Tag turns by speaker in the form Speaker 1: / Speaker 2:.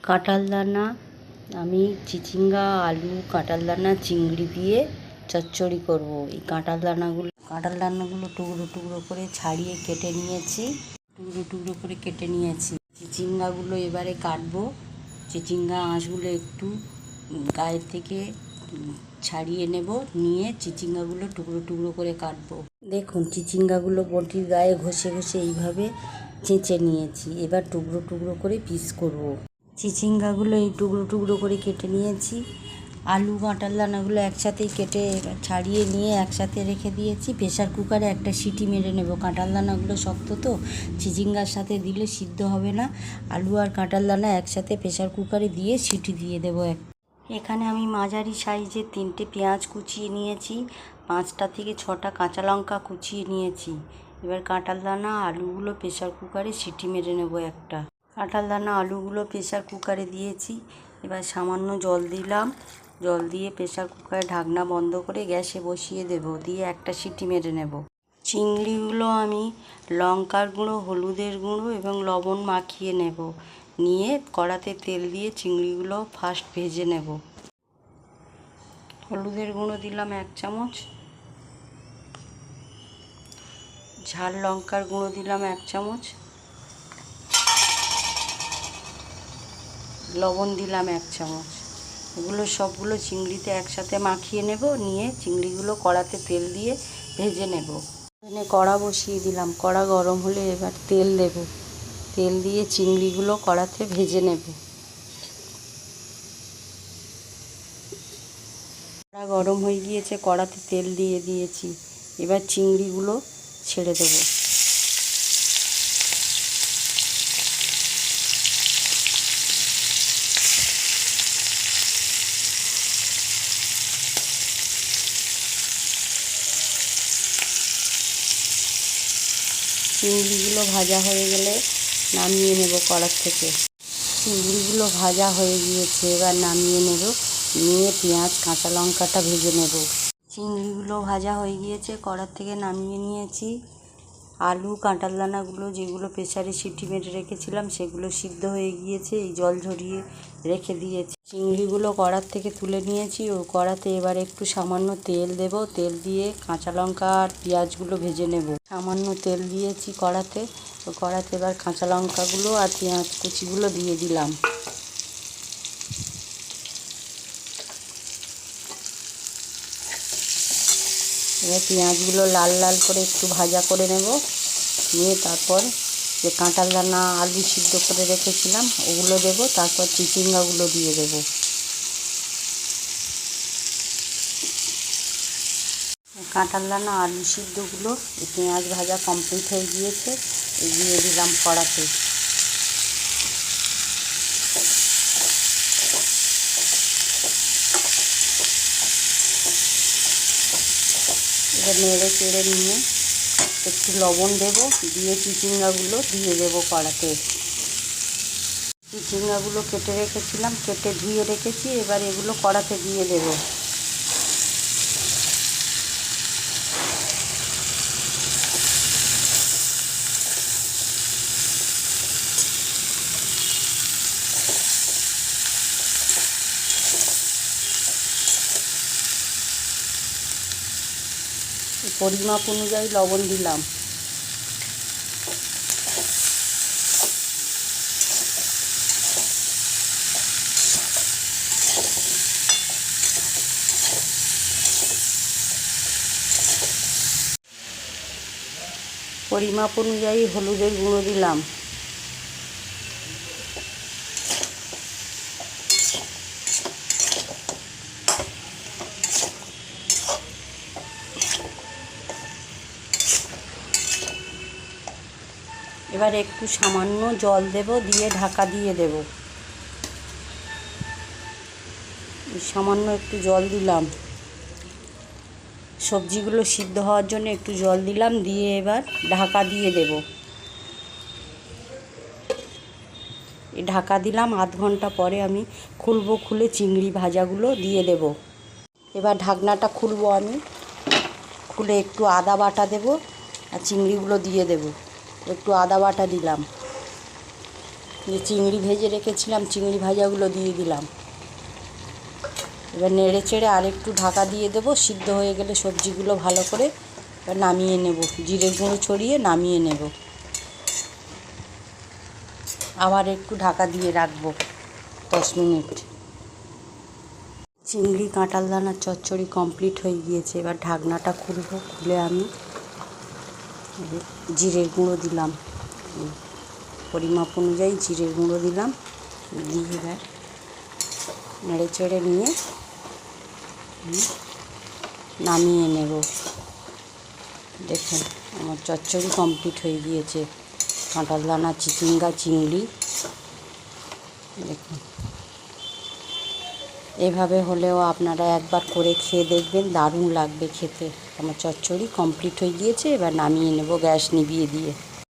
Speaker 1: কাঁঠাল দানা আমি চিচিঙ্গা আলু কাঁঠাল দানা চিংড়ি দিয়ে চচ্চড়ি করব। এই কাঁঠাল দানাগুলো টুকরো টুকরো করে ছাড়িয়ে কেটে নিয়েছি, চিচিঙ্গাগুলো এবারে কাটবো। চিচিঙ্গা আঁশগুলো একটু গায়ের থেকে ছাড়িয়ে নেব, নিয়ে চিচিঙ্গাগুলো টুকরো টুকরো করে কাটবো। দেখুন চিচিঙ্গাগুলো বটির গায়ে ঘষে ঘষে এইভাবে চেঁচে নিয়েছি। এবার টুকরো টুকরো করে পিস করব। চিচিঙ্গাগুলো এই টুকরো টুকরো করে কেটে নিয়েছি। আলু কাঁঠাল দানাগুলো একসাথেই কেটে ছাড়িয়ে নিয়ে একসাথে রেখে দিয়েছি। প্রেশার কুকারে একটা সিটি মেরে নেব। কাঁঠাল দানাগুলো শক্ত তো, চিচিঙ্গার সাথে দিলে সিদ্ধ হবে না। আলু আর কাঁঠাল দানা একসাথে প্রেশার কুকারে দিয়ে সিটি দিয়ে দেবো। এখানে আমি মাঝারি সাইজের 3টে পেঁয়াজ কুচিয়ে নিয়েছি, 5টা থেকে 6টা কাঁচা লঙ্কা কুচিয়ে নিয়েছি। এবার কাঁঠাল দানা আলুগুলো প্রেশার কুকারে সিটি মেরে নেব একটা। কাঁঠাল দানা আলুগুলো প্রেশার কুকারে দিয়েছি। এবার সামান্য জল দিলাম, জল দিয়ে প্রেশার কুকারে ঢাকনা বন্ধ করে গ্যাসে বসিয়ে দেব, দিয়ে একটা সিটি মেরে নেব। চিংড়িগুলো আমি লঙ্কার গুঁড়ো, হলুদের গুঁড়ো এবং লবণ মাখিয়ে নেব, নিয়ে কড়াতে তেল দিয়ে চিংড়িগুলো ফার্স্ট ভেজে নেব। হলুদের গুঁড়ো দিলাম 1 চামচ, ঝাল লঙ্কার গুঁড়ো দিলাম 1 চামচ, লবণ দিলাম 1 চামচ। এগুলো সবগুলো চিংড়িতে একসাথে মাখিয়ে নেব, নিয়ে চিংড়িগুলো কড়াতে তেল দিয়ে ভেজে নেব। এখানে কড়া বসিয়ে দিলাম, কড়া গরম হলে এবার তেল দেব, তেল দিয়ে চিংড়িগুলো কড়াতে ভেজে নেব। কড়া গরম হয়ে গিয়েছে, কড়াতে তেল দিয়ে দিয়েছি। এবার চিংড়িগুলো ছেড়ে দেব। চিংড়িগুলো ভাজা হয়ে গেলে নামিয়ে নেব কড়া থেকে। চিংড়িগুলো ভাজা হয়ে গিয়েছে, এবার নামিয়ে নেব, নিয়ে পেঁয়াজ কাঁচা লঙ্কাটা ভেজে নেব। চিংড়িগুলো ভাজা হয়ে গিয়েছে, কড়া থেকে নামিয়ে নিয়েছি। আলু কাঁঠাল দানাগুলো যেগুলো প্রেসারে সিটি মেরে রেখেছিলাম সেগুলো সিদ্ধ হয়ে গিয়েছে, এই জল ঝরিয়ে রেখে দিয়েছি। চিংড়িগুলো কড়ার থেকে তুলে নিয়েছি। ও কড়াতে এবার একটু সামান্য তেল দেব, তেল দিয়ে কাঁচা লঙ্কা আর পেঁয়াজগুলো ভেজে নেব। সামান্য তেল দিয়েছি কড়াতে, ও কড়াতে এবার কাঁচা লঙ্কাগুলো আর পেঁয়াজ কুচিগুলো দিয়ে দিলাম। এবার পেঁয়াজগুলো লাল লাল করে একটু ভাজা করে নেব, নিয়ে তারপর যে কাঁঠাল দানা আলু সিদ্ধ করে রেখেছিলাম ওগুলো দেব, তারপর চিচিঙ্গাগুলো দিয়ে দেব। কাঁঠাল দানা আলু সিদ্ধগুলো পেঁয়াজ ভাজা কমপ্লিট হয়ে গিয়েছে, দিয়ে দিলাম কড়াতে। এবার নেড়ে চেড়ে নিয়ে একটু লবণ দেব, দিয়ে চিচিঙ্গাগুলো দিয়ে দেবো কড়াতে। চিচিঙ্গাগুলো কেটে রেখেছিলাম, কেটে ধুয়ে রেখেছি, এবার এগুলো কড়াতে দিয়ে দেব। পরিমাপ অনুযায়ী লবণ দিলাম। পরিমাপ অনুযায়ী হলুদের গুঁড়ো দিলাম। এবার একটু সামান্য জল দেব, দিয়ে ঢাকা দিয়ে দেব। সামান্য একটু জল দিলাম, সবজিগুলো সিদ্ধ হওয়ার জন্য একটু জল দিলাম, দিয়ে এবার ঢাকা দিয়ে দেব। এই ঢাকা দিলাম, আধ ঘন্টা পরে আমি খুলবো, খুলে চিংড়ি ভাজাগুলো দিয়ে দেব। এবার ঢাকনাটা খুলবো আমি, খুলে একটু আদা বাটা দেব আর চিংড়িগুলো দিয়ে দেব। একটু আদা বাটা দিলাম, যে চিংড়ি ভেজে রেখেছিলাম, চিংড়ি ভাজাগুলো দিয়ে দিলাম। এবার নেড়ে চেড়ে আর একটু ঢাকা দিয়ে দেবো, সিদ্ধ হয়ে গেলে সবজিগুলো ভালো করে এবার নামিয়ে নেব, জিরের গুঁড়ো ছড়িয়ে নামিয়ে নেব। আবার একটু ঢাকা দিয়ে রাখবো 10 মিনিট। চিংড়ি কাঁঠাল দানার চচ্চড়ি কমপ্লিট হয়ে গিয়েছে। এবার ঢাকনাটা খুলবো, খুলে আমি জিরের গুঁড়ো দিলাম, পরিমাপ অনুযায়ী জিরের গুঁড়ো দিলাম, দিয়ে এবার নেড়ে চেড়ে নিয়ে নামিয়ে নেব। দেখুন আমার চচ্চড়ি কমপ্লিট হয়ে গিয়েছে, কাঁঠাল দানা, চিচিঙ্গা, চিংড়ি। দেখুন এভাবে হলেও আপনারা একবার করে খেয়ে দেখবেন, দারুণ লাগবে খেতে। আমার চচ্চড়ি কমপ্লিট হয়ে গিয়েছে, এবার নামিয়ে নেব গ্যাস নিভিয়ে দিয়ে।